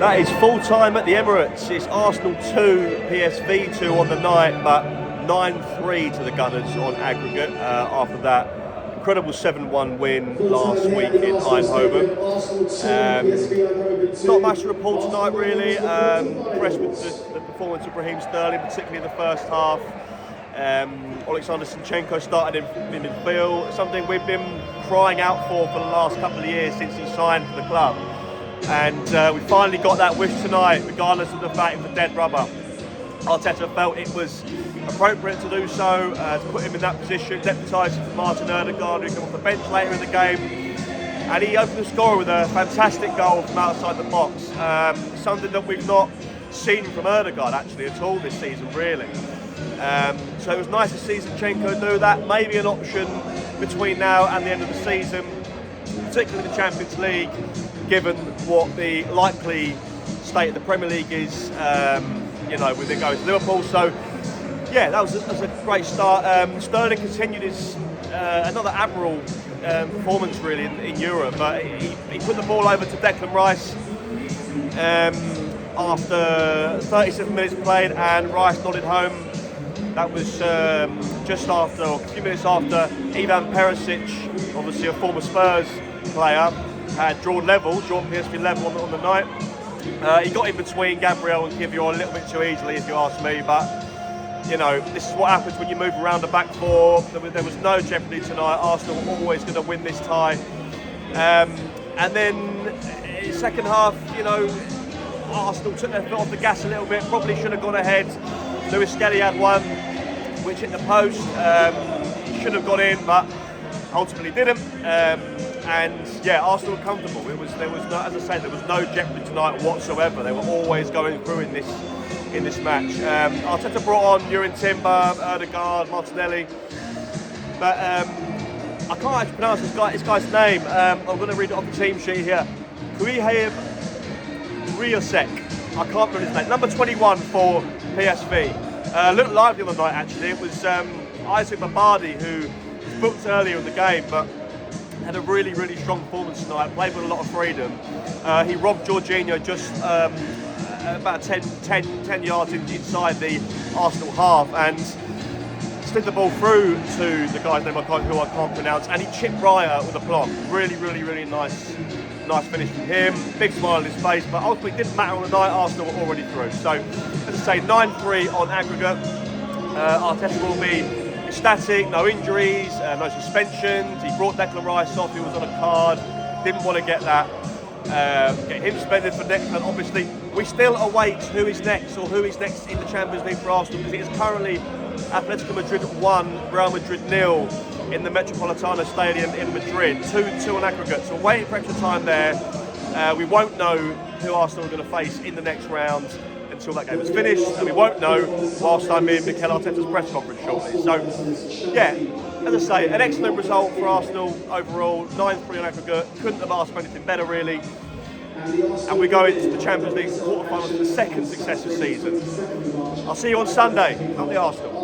That is full time at the Emirates. It's Arsenal 2, PSV 2 on the night, but 9-3 to the Gunners on aggregate. After that incredible 7-1 win last week in Eindhoven. Not much to report tonight really. Impressed with the performance of Raheem Sterling, particularly in the first half. Alexander Zinchenko started in midfield, something we've been crying out for the last couple of years since he signed for the club. And we finally got that wish tonight, regardless of the fact it was dead rubber. Arteta felt it was appropriate to do so, to put him in that position, deputising for Martin Odegaard, who came off the bench later in the game. And he opened the score with a fantastic goal from outside the box. Something that we've not seen from Odegaard actually at all this season, really. So it was nice to see Zinchenko do that. Maybe an option between now and the end of the season, particularly the Champions League, given what the likely state of the Premier League is, with it going to Liverpool. So, yeah, that was a great start. Sterling continued his another admirable performance really in Europe. But he put the ball over to Declan Rice after 37 minutes played, and Rice nodded home. That was just after, or a few minutes after, Ivan Perisic, obviously a former Spurs player, had drawn PSV level on the night. He got in between Gabriel and Kivior a little bit too easily, if you ask me, but this is what happens when you move around the back four. There was no jeopardy tonight. Arsenal were always going to win this tie. And then second half, Arsenal took their foot off the gas a little bit, probably should have gone ahead. Lewis Skelly had one, which hit the post, should have got in, but ultimately didn't. Arsenal were comfortable. There was no, as I said, there was no jeopardy tonight whatsoever. They were always going through in this match. Arteta brought on Jurgen Timber, Odegaard, Martinelli, but I can't actually pronounce this guy's name. I'm going to read it off the team sheet here. Kuiheb Riosek. I can't remember his name. Number 21 for PSV. Looked lively on the night actually. It was Isaac Babardi, who was booked earlier in the game, but had a really, really strong performance tonight. Played with a lot of freedom. He robbed Jorginho just about 10 yards inside the Arsenal half, and slid the ball through to the guy's name who I can't pronounce, and he chipped Raya with aplomb. Really, really, really nice finish from him. Big smile on his face, but ultimately it didn't matter on the night. Arsenal were already through. So, as I say, 9-3 on aggregate. Arteta will be ecstatic. No injuries, no suspensions. He brought Declan Rice off. He was on a card. Didn't want to get that. Get him suspended for Declan. Obviously, we still await who is next in the Champions League for Arsenal, because it is currently Atletico Madrid 1, Real Madrid 0 in the Metropolitano Stadium in Madrid. 2-2 on aggregate. So we're waiting for extra time there. We won't know who Arsenal are going to face in the next round until that game is finished, and we won't know whilst I'm in Mikel Arteta's press conference shortly. So, yeah, as I say, an excellent result for Arsenal overall. 9-3 on aggregate. Couldn't have asked for anything better, really. And we go into the Champions League quarterfinals for the second successive season. I'll see you on Sunday. Up the Arsenal.